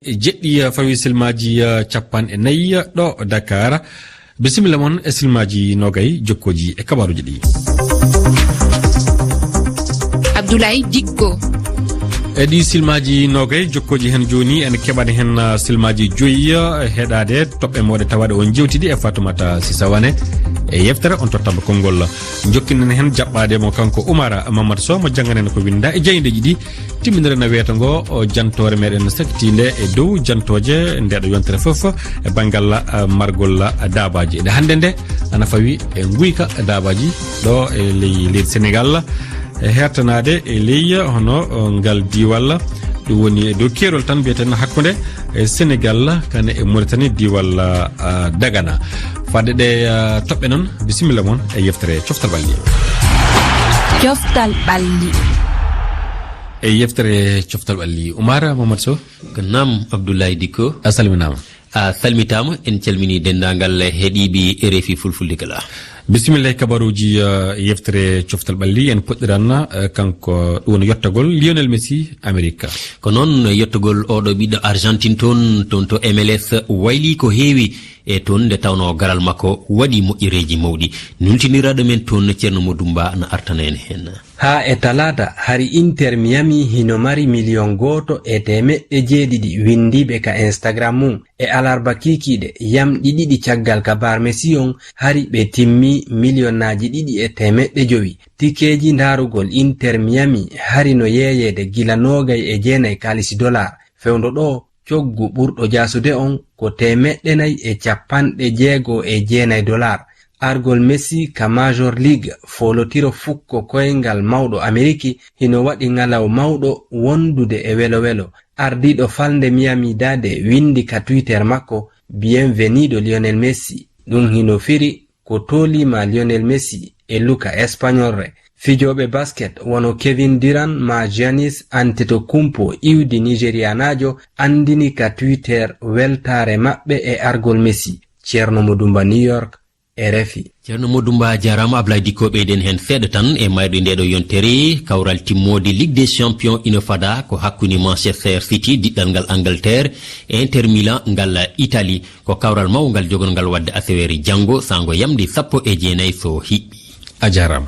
jeɗɗi fawi silmaji capan e nayyi ɗo Dakar. Bisimilla mon e silmaji nogay jokkoji e kabaruji ɗi. Abdoulaye Dikko. E ɗi silmaji nogay jokkoji hen joni en keɓani hen silmaji joyi heɗade toɓɓe moɗe tawaɗe on jewtidi e Fatoumata Sisawane e yeftere on tottamba konngol jokkinen hen jaɓɓade mo kanko Oumar Mamadou Sow mo janganen ko winda e jeydeji ɗi timmidere na wiyata ngo jantore meɗen sakkitinde e dow jantoje ndeɗo yontere foof e banggal margol dabaji e hande nde ana fawi e guyka dabaji ɗo e leydi Sénégal e hertanade e ley hono ngal diwal ɗum woni e dow kerol tan mbiyeten hakkude e Sénégal kane e Mauritanie diwal Dagana. Fadde ɗe toɓɓe noon bisimilla moon e yeftere coftal ɓalli. Coftal ɓalli. E yeftere coftal ɓalli Oumar Mamadou Sow. Ko nam Abdoulaye Dikko. A salminama. A salmitama en calmini dendagal heeɗiɓe RFI Fulfulde kala. Bisimilla kabaruji yeftere coftal ɓalli en poɗɗiran kanko ɗum woni yettogol Lionel Messi Amérique. Ko noon yettogol oɗo ɓiɗɗo Argentine toon to MLS wayli ko heewi e toon nde tawno garal makko waɗi moƴƴereji mawɗi nultiniraɗo men toon ceerno Modumba na artana en hen. Ha e talata hari Inter Miami hino mari million goto e temeɗɗe jeeɗiɗi windiɓe ka Instagram mum e alarba kikiɗe yamɗi ɗiɗi caggal ka bar Messi on hari ɓe timmi millionnaji ɗiɗi e temeɗɗe jowi. Tikeji ndarugol Inter Miami hari no yeyede gila 29 kalisi dollar fewndo ɗo coggu ɓurɗo jasude on ko temeɗɗe 469 dollar. Argol Messi ka Major League folotiro fukko koyngal mawɗo Ameriki hino waɗi ngalaw mawɗo wondude e welo ardiɗo falde Miami Dade windi ka Twitter makko bienvenido Lionel Messi. Ɗum hino firi ko tolima Lionel Messi e luka espagnolre. Fijoɓe basket wono Kevin Durant ma Giannis Antetokounmpo iwdi nigerianajo andini ka Twitter weltare maɓɓe e argol Messi. Ceerno Modumba New York RFI. Ceerno Modumba jarama Abdoulaye Dikko ɓeyden hen seeɗa tan e mayɗo ndeɗo yontere kawral timmode Ligue des Champions ina fada ko hakkude Manchester City diɗɗal ngal Angleterre e Inter Milan ngal Italie ko kawral mawgal jogol ngal wadde asewere janggo sango yamde 19 so hiɓɓi. A jarama.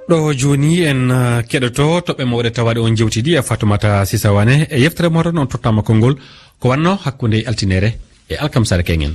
ɗo joni en keɗoto toɓɓe mawɗe tawaɗe on jewtidi e Fatoumata Sisawane e yeftere moɗon on tottama konngol ko wanno hakkude altinere e alkamsare kengen.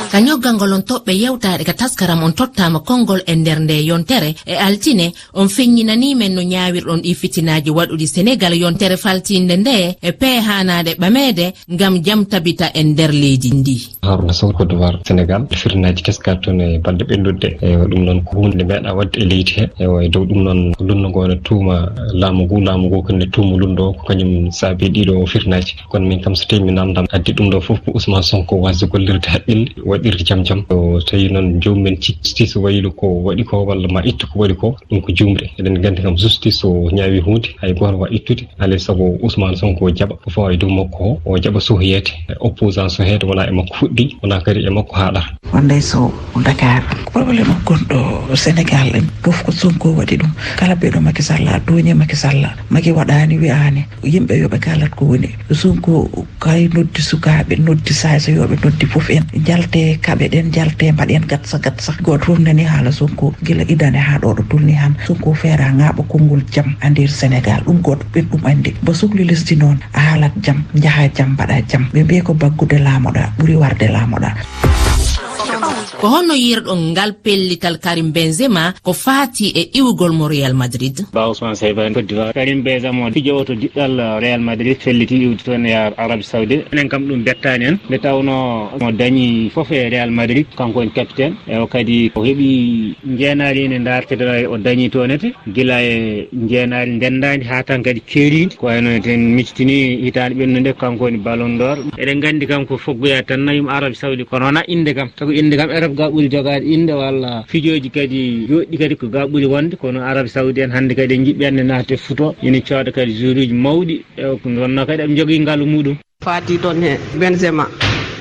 Ka ñoggangol on toɓɓe yewtaɗe ka taskaram on tottama konngol e nder nde yontere e altine on feññinanimen no ñawirɗon ɗi fitinaji waɗuɗi Sénégal yontere faltinde nde e pehanade ɓamede ngam jam tabita e nder leydi ndi. Haruna Sow Côte d'Ivoire Sénégal firnaji keska toon e balɗe ɓenndude e ɗum noon ko hunde meeɗa wadde e leydi he e dow ɗum noon lunnogo ne tuuma laamu ngu konde tuuma lundo ko kañum saabi ɗiɗo firnaji kono min kam so tawi mi namdam addi ɗum ɗo fof ko Ousmane Sonko wasde gollirde haqqille waɗirde jam o tawi noon jomumen justice wayilu ko waɗi ko walla ma ittu ko waɗi ko ɗum ko jumre eɗen gandi kam justice o ñaawi hunde hay goto wa ittude alay saago Ousmane Sonko jaɓa ko fawa e dow makko o jaɓa sohoyede opposant sohede wona e makko fuɗɗi wona kadi e makko haaɗata. Wonde so Dakar probléme gonɗo Sénégal en fof ko Sonko waɗi ɗum kala ɓeɗo Macky Sall toñi Macky Sall Macky waɗani wi'ani yimɓe yoɓe kalat ko woni Sonko kay noddi sukaɓe noddi saysa yoɓe noddi fof en jalte kaɓe ɗen jalte mbaɗen gatsa goto fof nani haala Sonko gila idane ha ɗo tulni ham Sonko feera ngaɓa konngol jam a nder Sénégal ɗum goto ɓen ɗum andi ba sohli lesdi noon a haalat jam jaaha jam mbaɗa jam ɓe mbiye ko baggude laamoɗa ɓuuri warde laamoɗa. Ko honno yirɗon ngal pellital Karim Benzema ko faati e iwugol mo Real Madrid. Ba Ousmane Seyban Côte d'Ivoire Karim Benzema fijowo to diɗɗal Real Madrid felliti iwdi toon e Arabie Saoudite enen kam ɗum bettani en nde tawno mo dañi foof e Real Madrid kanko en capitaine e o kadi o heeɓi jeenari ene dartede o dañi toonete gila e jeenari ndendadi ha tan kadi keeridi ko wayno ten mictini hitande ɓennude kanko woni Ballon d'Or eɗen gandi kam ko foggoya tan nayum Arabie Saoudite kono wona inde kam sago inde kam ga ɓuuri jogade inde walla fijoji kadi joɗɗi kadi ko ga ɓuuri wonde kono Arabie Saoudite en hande kadi jiɓɓi ande naate futo ina cooda kadi jouruji mawɗi e wonno kadi eɓe jogui ngaalu muɗum fati toon he Benzema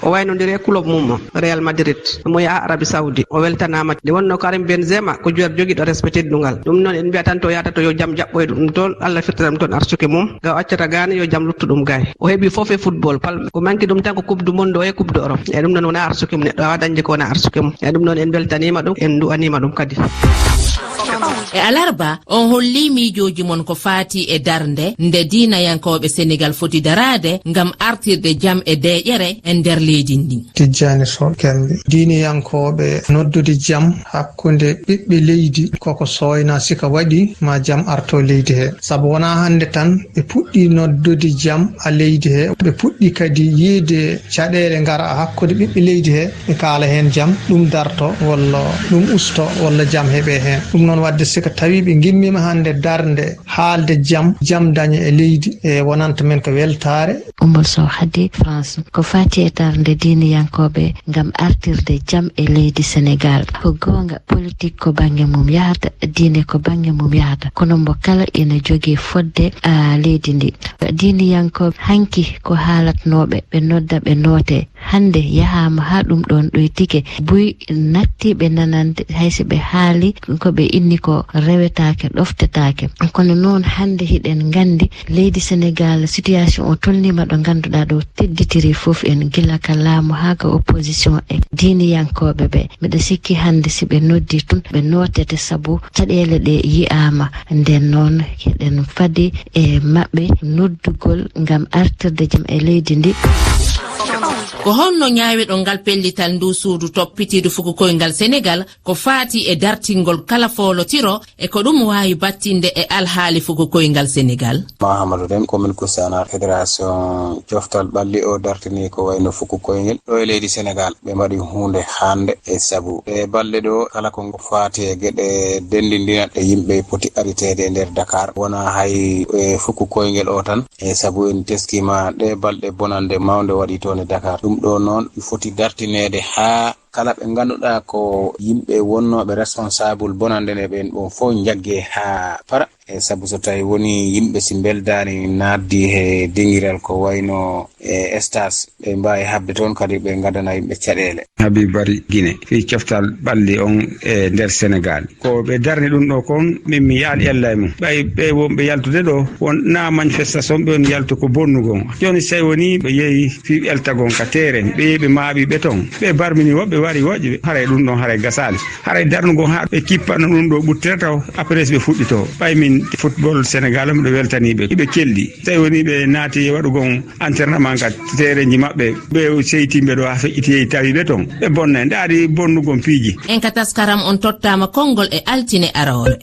o waynodiri e club mum Real Madrid mo ya Arabie Saoudi o weltanama de wonno Karim Benzema ko joueur jogiiɗo respect teddugal ɗum noon en mbiya tan to yata to yo jam jaɓɓoy ɗum toon Allah firtanam toon arsuke mum ga accata gane yo jam luttuɗum gay o heeɓi foof e football ko manki ɗum tan ko coupe du monde o e coupe d'Europe e ɗum noon wona arsuke mum neɗɗo awa dañde ko wona arsuke mum e ɗum noon en beltanima ɗum en du'anima ɗum kadi. e alarba on holli miijoji mon ko faati e darnde nde diinayankoɓe Sénégal foti darade ngam artirde jam e deƴere e nder leydi ndi. Tijjani Sow Kembe diiniyankoɓe noddude jam hakkunde ɓiɓɓe leydi koko soyna sika waɗi ma jam arto leydi he saabu wona hande tan ɓe puɗɗi noddude jam a leydi he ɓe puɗɗi kadi yiide caɗele ngara hakkude ɓiɓɓe leydi he ɓe kaala hen jam ɗum darto walla ɗum usto walla jam heeɓe hen ɗum noon wadde sika tawi ɓe gimmima hande darde haalde jam daña e leydi e wonanta men ko weltare. Ummul Sow Hadi France ko fati e darde diiniyankoɓe ngam artirde jam e leydi Sénégal ko gonga politique ko banggue mum yahata diine ko banggue mum yahata kono mbo kala ina jogui fodde leydi ndi diiniyankoɓe hanki ko haalatnoɓe ɓe nodda ɓe noote hande yahama ha ɗum ɗon ɗoytike buy natti ɓe nanande hayso ɓe haali ko ɓe inni ko rewetake ɗoftetake kono noon hande hiɗen gandi leydi Sénégal situation o tolnima ɗo ganduɗa ɗo tedditiri foof en gila ka laamu ha ka opposition e diiniyankoɓe ɓe mbiɗa sikki hande si ɓe noddi tun ɓe notete saabu caɗele ɗe yiyama nden noon heɗen faadi e mabɓe noddugol ngam artirde jam e leydi ndi. ko honno ñaawiɗo ngal pellital ndu suudu toppitiidu fukukoyngal Sénégal ko faati e dartingol kala foolotiro e ko ɗum waawi battinde e alhaali fukukoyngal Sénégal. Mahamadou Dem commune Koussanar fédération coftal ɓalli o dartini ko wayno fukukoyngel ɗo e leydi Sénégal ɓe mbaɗi hunde hande e sabu e balɗe ɗo kala ko faati e geɗe dendindinaɗe yimɓe poti aritede e nder Dakar wona hay e fukukoyngel o tan e sabu en teskima ɗe balɗe bonande mawde waɗi toon e Dakar ɗum ɗo noon foti dartinede ha kala ɓe ganduɗa ko yimɓe wonnoɓe responsable bonande ne ɓen ɓon fof jagge ha para e sabu so tawi woni yimɓe si beldani naddi he dingiral ko wayno e stage ɓe mbawi habde toon kadi ɓe gadana yimɓe caɗele. Habib Bari Guinée fi coftal ɓalli on e nder Sénégal ko ɓe darni ɗum ɗo kon min mi yaali ella e mum ɓay ɓe wonɓe yaltude ɗo wonna manifestation ɓe on yaltu ko bonnugon joni so woni ɓe yeehi fi eltagon ka terrain ɓe yeehi ɓe maaɓi béton ɓe barmini woɓɓe wari woƴɓe haray ɗum ɗon haray gasali haray darnugo ha ɓe kippano ɗum ɗo ɓuttira taw après ɓe fuɗɗi to ɓay min football Sénégal mɓe weltaniɓe ɓe kelɗi tawi woni ɓe naati waɗugon entraînement ka terrain maɓɓe ɓe seytimɓe ɗo ha feƴƴiti yehi tawi ɓe toon ɓe bonna ndaari bonnugon piiji. En ka taskaram on tottama konngol e altine arore.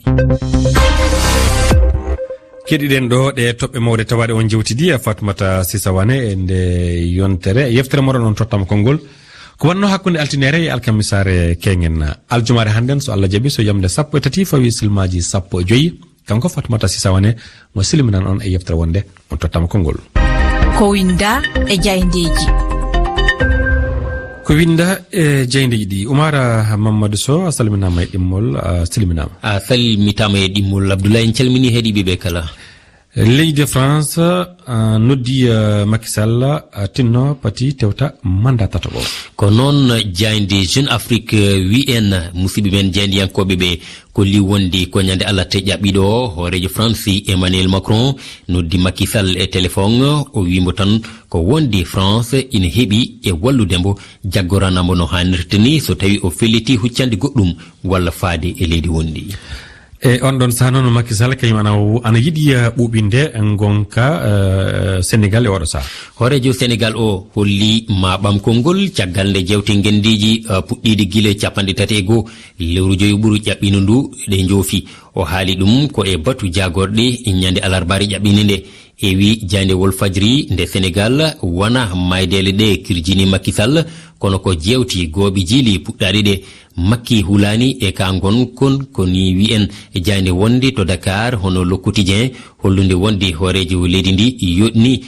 keɗiɗen ɗo ɗe toɓɓe mawɗe tawaɗe on jewtidi e Fatoumata Sisawane e nde yontere yeftere moɗon on tottama konngol ko wanno hakkunde altinere e alkamisare kegen aljumare hannden so Allah jaaɓi so yamde 13 fawi silmaji 15 kanko Fatoumata Sisawane mo silminan on e yeftere wonde on tottama konngol. Ko winda e jayndeji. Ko winda e jayndeji ɗi Oumar Mamadou Sow a salminama e ɗimmol a silminama. A salmitama e ɗimmol Abdoulaye en calmini heeɗiɓe ɓe kala. Leydi France noddi Macky Sall tinno pati tewta mandat tataɓo ko noon jayde Jeune Afrique wi en musidɓe men jeyndiyankoɓe ɓe ko li wondi ko ñande Allah teƴƴaɓiɗo hoorejo France Emmanuel Macron noddi Macky Sall e téléphone o wimo tan ko wondi France ina heeɓi e walludembo jaggoranamo no hannirta ni so tawi o felliti huccande goɗɗum walla faade e leydi wondi. E on ɗon saha noon Macky Sall kañum ana yiɗi ɓuuɓinde gonka Sénégal e oɗo saha hoorejo Sénégal o holli maɓam konngol caggal nde jewte gendiji puɗɗiide guile 31 lewru joyi ɓuru ƴaɓɓino ndu ɗe joofi o haali ɗum ko e batu jagorɗe ñande alarbari ƴaɓɓinde nde e wi jande Walfadjri nde Sénégal wona maydele ɗe kirjini Macky Sall kono ko jewti gooɓi jiili puɗɗaɗe ɗe Macky hulani e ka gon koni wi en jande wonde to Dakar hono Le Quotidien hollude wonde hoorejo leydi ndi yoɗni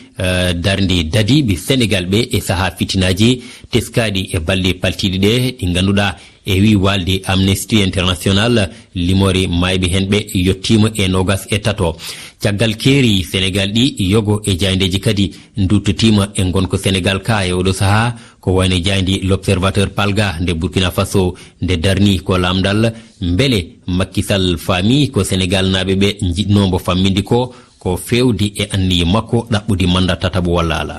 darde dadiɓe Sénégal ɓe e saaha fitinaji teskaɗi e balɗe paltiɗe ɗe ɗi ganduɗa e wi walde Amnesty International limore maybe henbe yottima e nogas e tato caggal keeri Sénégal ɗi yogo e jayndeji kadi duttotima e gonko Sénégal ka e oɗo saha ko wayne jayndi l'Observateur Palga nde Burkina Faso nde darni ko lamdal mbele Macky Sall faami ko Sénégal naɓe ɓe jiɗnombo fammindi ko fewdi e anniye makko ɗaɓɓudi mandat tataɓo walla ala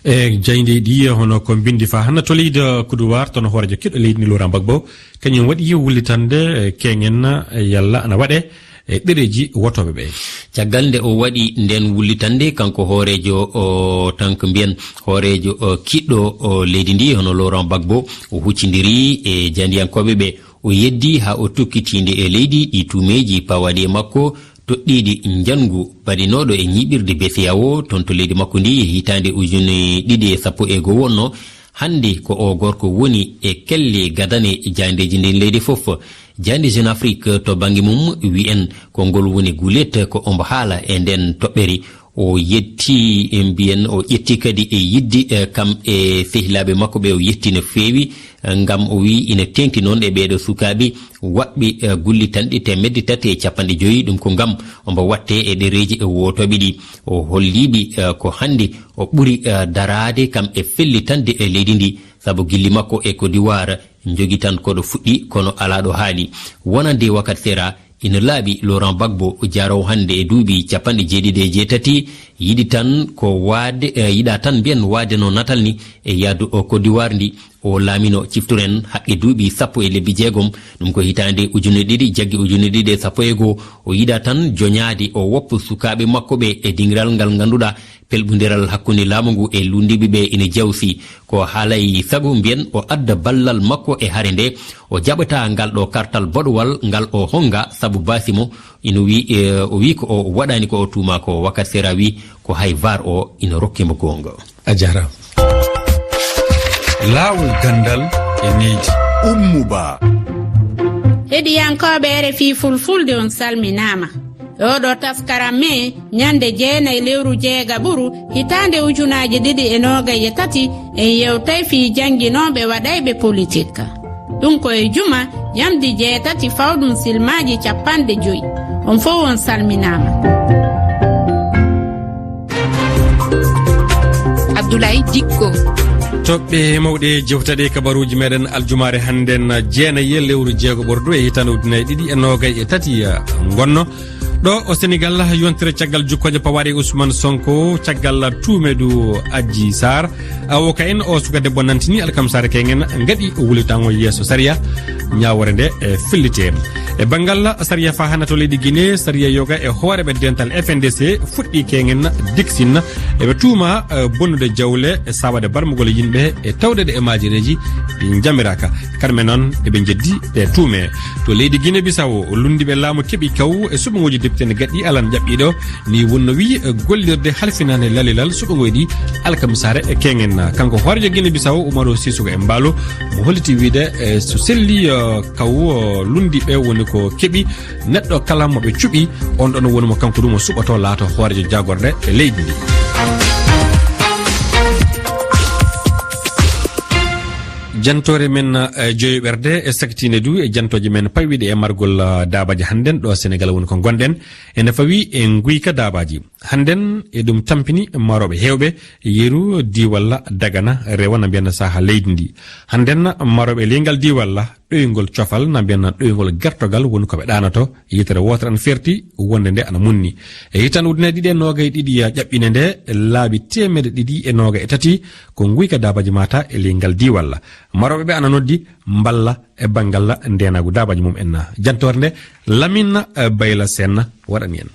e jayndi ɗi hono ko bindi fa hanna to leydi Koudoir tono hoorejo keɗɗo leydi ni Laurent Gbagbo kañum waɗi wullitande kegen yalla ana waɗe e ɗereji wotoɓe ɓe caggal nde o waɗi nden wullitande kanko hoorejo o tanko mbiyen hoorejo kiɗɗo leydi ndi hono Laurent Gbagbo o huccidiri e jandiyankoɓe ɓe o yeddi ha o tokkitinde e leydi ɗi tumeji pawaɗi e makko toɗɗiɗi jangu baɗinoɗo e ñiɓirde BCEAO toon to leydi makko ndi hitande ujune 2011 wonno hande ko o gorko woni e kelle gadane jandeji nden leydi fof jande Jeune Afrique to bangi mum wi en ko ngol woni gulet ko ombo haala e nden toɓɓeri o yetti e mbiyen o ƴetti kadi e yiddi kam e sehilaɓe makko ɓe o yetti no feewi ngam o wi ina tengti noon e ɓeɗo sukaɓe waɓɓe gullitanɗe 350 ɗum ko ngam ombo watte e ɗereji e wotoɓe ɗi o holliɓe ko hande o ɓuri darade kam e fellitande e leydi ndi saabu gilli makko e Côte d'Ivoire jogi tan koɗo fuɗɗi kono ala ɗo haali wonande wakkati sera ina laaɓi Laurent Gbagbo jarowo hande e duuɓi 78 yiɗi tan ko waade yiɗa tan mbiyen waade no natal ni e yaadu o Côte d'Ivoire ndi o laamino cifturen haqqe duuɓi 16 ɗum ko hitande 2000 jaggi 2011 o yiɗa tan joñaade o woppa sukaɓe makko ɓe e dingiral ngal ganduɗa pelɓodiral hakkunde laamu ngu e lundiɓe ɓe ina jawsi ko haalay sago mbiyen o adda ballal makko e hare nde o jaɓata ngal ɗo kartal boɗowal ngal o honga sabu basimo ina wi o wi ko o waɗani ko o tuma ko wakkati sera wi ko hay VAR o ina rokkimo gonga a jarama laawol gandal e neydi ummuba heɗiyankoɓe RFI fulfulde on salminama oɗo taskaram me ñande 9 lewru 6 hitande 2023 en yewtay fi janguinoɓe waɗayɓe politique ɗum koye juma yamdi 6 fawɗum silmaji 50 on fof on salminama. Abdoulaye Dikko toɓɓe mawɗe jewtaɗe kabaruji meɗen aljumare hannden 9 lewru 6 ɓordu e hitande 2023 gonno ɗo o Sénégal yontire caggal jukkoje pawaɗe Ousmane Sonko caggal tumedu Adji Sarr awo ka en o suka debbo nantini alkamsare kengen gaɗi wulitango yesso saria ñawore nde e fillite e bangal saria fa hana to leydi Guinée saria yoga e hooreɓe dental FNDC fuɗɗi kengen dixin eɓe tuuma bonnude jawle e sawade barmugol yimɓe e tawdede e majireji ɗi jamiraka kamɓe noon eɓe jeddi e tuume to leydi Guinée Bissau lundiɓe laamu keeɓi kaw e suɓogoji deptene gaɗɗi alan jaɓɓiɗo ni wonno wi gollirde halfinane lalilal suɓogoy ɗi alkamisare e kengen kanko hoorejo Guinée Bissau Oumaro Sissoko e Mballo mo holliti wiide so selli kaw lundiɓe woni ko keeɓi neɗɗo kala moɓe cuɓi on ɗon woni mo kanko ɗum o suɓoto laato hoorejo jagorde e leydi ndi. jantore men joyoɓerde e saktine du e jantoje men pawiɗe e margol dabaji hannden ɗo Sénégal woni ko gonɗen ene fawi e guyka dabaji hannden e ɗum tampini maroɓe hewɓe yeru diwalla Dagana rewa na mbiyanna saha leydi ndi hannden maroɓe leygal diwalla ɗoygol cofal na mbiyanna ɗoygol gertogal woni koɓe ɗanato yitere wotere an ferti wonde nde ana munni e hitan udine ɗiɗi e nogay ɗiɗi ƴaɓɓine nde laabi 203 ko guyka dabaji mata e leygal diwalla maroɓe ɓe ana noddi mballa e bangal ndenagu dabaji mum en jantore nde Lamine Bayla Sen waɗani en.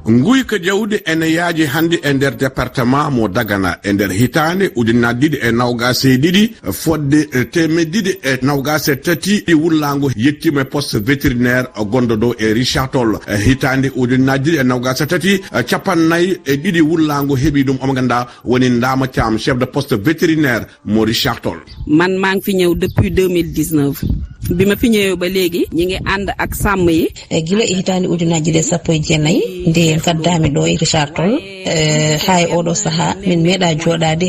Guyka jawdi ene yaaji hande e nder département mo Dagana e nder hitande ujunnaje 2022 fodde 223 wullango yettima poste vétérinaire gondo do e Richard Toll hitande ujunnaje 2023 capannayyi e ɗiɗi wullango heeɓi ɗum omo ganda woni Ndama Thiam chef de poste vétérinaire mo Richard Toll. Man maa ngi fi ñëw depuis 2019 bi ma fi ñëwee ba léegi ñi ngi ànd ak sàmm yi gila e hitande ujunaji de sappo e jeenayyi nde en kaddami ɗo e Richard Toll ha e oɗo saaha min meeɗa joɗade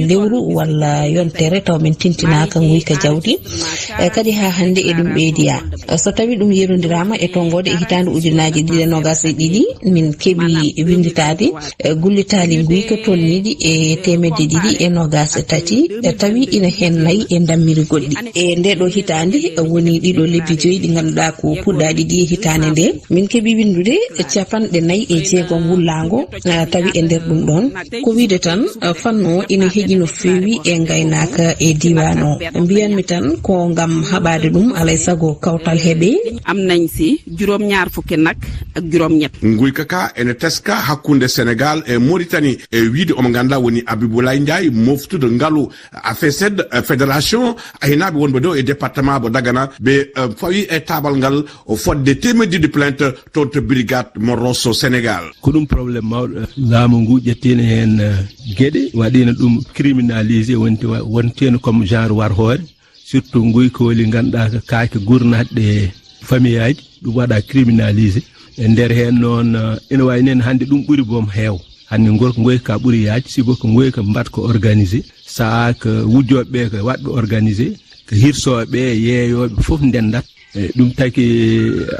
lewru walla yontere taw min tintinaka guyka jawdi kadi ha hande e ɗum ɓeydiya so tawi ɗum yerodirama e tongode e hitande ujunaji 2022 min keeɓi winditade gullitali guyka tolniɗi e temedde ɗiɗi e 23 tawi ina hen nayi e dammiri goɗɗi e nde ɗo hitande woni ɗiɗo lebbi joyi ɗi ganduɗa ko puɗɗaɗi ɗi e hitande nde min keeɓi windude 46 wullago tawi e nder ɗum ɗon ko wiide tan fanno ina heeƴi no fewi e gaynaka e diwan o mbiyanmi tan ko gam haɓade ɗum alay saago kawtal heeɓe am nañ si juróom-ñaar fukki nak ak juróom-ñett guyka ka ene teska hakkunde Sénégal e Mauritanie e wiide omo ganduɗa woni Abiboulaye Ndiaye moftude ngaalu AFESED fédération aynaɓe wonɓe ɗo e département mo Dagana ɓe fawi e tabal ngal o fodde temedde plainte toon to brigade mo Rosso Sénégal ko ɗum probléme mawɗo laamu ngu ƴettino hen gueɗe waɗino ɗum criminalisé wonteno comme genre war hoore surtout guyka woli ganduɗa ko kaake gurnaɗe famille aji ɗum waɗa criminalisé e nder hen noon ina wawi nen hande ɗum ɓuuri boom heew hande goyka ɓuuri yaaj sibo ko goyka mbat ko organisé saa ko wujjoɓeɓe ko waɗɓe organisé ko hirsoɓe yeeyoɓe foof ndendat ɗum taki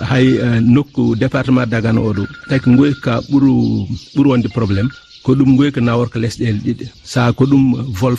hay nokku département Dagana oɗo taki goyka ɓuuri wonde probléme ko ɗum goyka naworko lesɗele ɗiɗi sa ko ɗum vol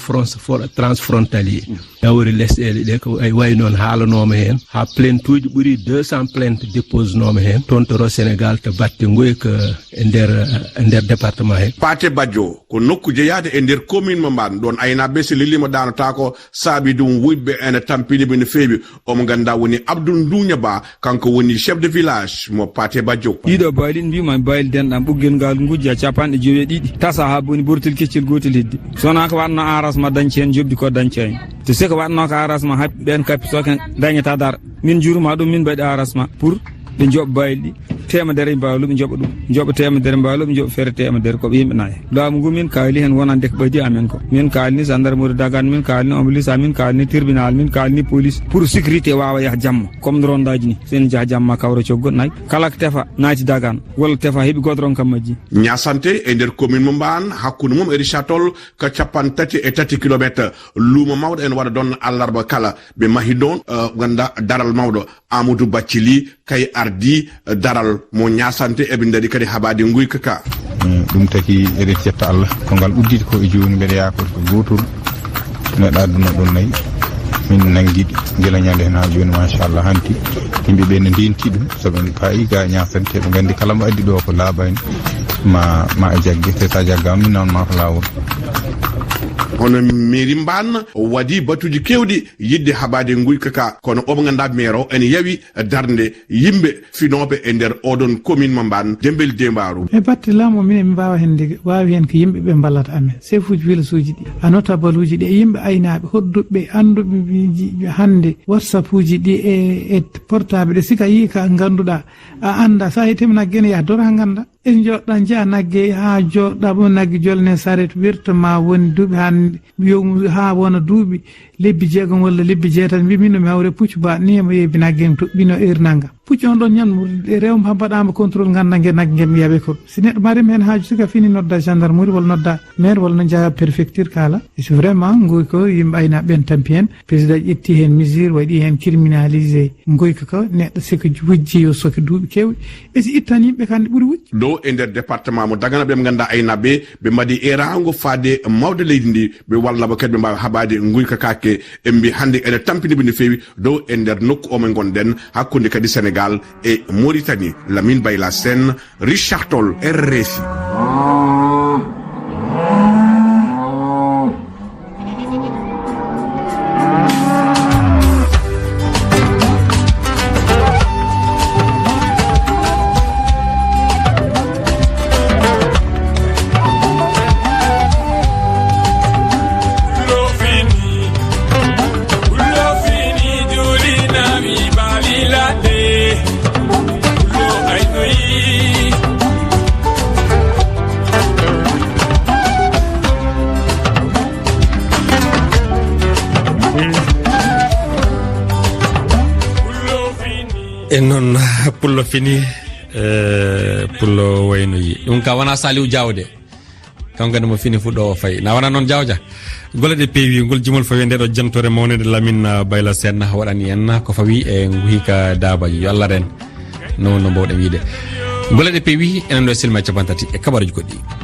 transfrontalier nawori lesɗele ɗe ko ay way noon haalanoma hen ha plainte uji ɓuuri 200 plainte dépose noma hen toon to Sénégal to batte goyka e nder département he Paté Badjo ko nokku jeeyade e nder commune mo mban ɗon aynaɓe so lillima danata ko saabi ɗum wuyɓe ene tampiniɓe no feewi omo ganduɗa woni Abdoul Ndouña Ba kanko woni chef de village mo Paté Badjo ɗiɗo bayli mbima bayli denɗam ɓuggel ngal gujja 92 tasa ha boni ɓurtel keccel gotel heddi sona ko watno arasma dañci hen jobdi ko dañci hen to siko watno ko arasma haɓɓe ɓen kappi soken dañata dar min juruma ɗum min mbaɗi arasma pour ɓe jooɓa bayli ɗi temedere mbawlu ɓe jooɓa ɗum jooɓa temedere mbawlu ɓe jooɓa feere temedere koɓe yimɓe naayi laamu ngu min kaali hen wonande ko ɓaydi amen ko min kaalni gendarmerie Dagana min kaalni omblice min kaalni tribunal min kaalni police pour sécurité wawa yaha jamma comme rondaji ni sen jaaha jamma kawra coggo nayi kala ko tefa naati Dagana walla tefa heeɓi godron kam majji ñasante e nder commune mo mban hakkude mum e Richard Toll ko 33 kilométre luumo mawɗo en waɗa ɗon allarba kala ɓe mahi ɗon ganda daral mawɗo Amadou Bathily kay ardi daral mo ñasante eɓe daɗi kadi haɓade guyka ka ɗum taki eɗen cetta Allah ko ngal udditi ko e joni mbeɗa yakor ko gotol neɗɗo aduna ɗon nayyi min nanguiɗi guila ñande hen ha joni machallah hanti yimɓeɓe ne ndenti ɗum soɓe paayi ga ñasante ɓe gandi kala mo addi ɗo ko laaɓani ma jagge te sa jaggama min nawon ma ko lawol hono mairie mban waɗi batuji kewɗi yidde haɓade guyka ka kono omo ganduɗa maire o ene yawi darde yimɓe finoɓe e nder oɗon commune mo mban Dembel Dembaru e batte laamu minen mi mbawa hen wawi hen ko yimɓeɓe ballata amen chef uji village uji ɗi a notable uji ɗi e yimɓe aynaɓe hodduɓe anduɓe hande whatsapp uji ɗi e portable ɗe sika yi ka ganduɗa a anda sa hetima naggue ene yaha dora ha ganda en joɗɗa jeeya naggue ha joɗɗa ɓo naggue jolne saret wirtoma woni duuɓi ha wona duuɓi lebbi 6 walla lebbi 7 mbimi no mi hawre puccu ba ni mo yeebi naggue en toɓɓino heure naggam puccu on ɗon ñamde rewma ha mbaɗama contrôle ganda gue naggue mi yaɓe ko si neɗɗo marima hen haaju sika fini nodda gendarmerie walla nodda maire walla no jaaha préfecture kala so vraiment guyka ko yimɓe aynaɓe ɓen tampi hen président ƴetti hen mesure waɗi hen criminalisé guyka ko neɗɗo siko wujji yo soke duuɓi kewɗi e si ittan yimɓe kande ɓuuri wujji ɗo e nder département mo Dagana ɓe ganduɗa aynaɓe ɓe mbaɗi erago faade mawde leydi ndi ɓe wallaba kadi ɓe mbawi haɓade guyka kake e mbi hande ene tampiniɓe no fewi dow e nder nokku omo gonɗen hakkude kadi Sénégal e Mauritanie. Lamine Bayla Sen, Richard Toll, RFI. e non pullo fini pullo waynoyi ɗum ka wona Saliou Diawde kanko mo fini fuɗɗo o fayi na wona noon Diawdia golle ɗe peewi ngol jimol fawi nde ɗo jantore mawnede Lamine Bayla Sen waɗani en ko fawi e nguhika dabaji yo Allah ren no mbawɗen wiide golle ɗe peewi enen ɗo silma capantati e kabaruji goɗɗi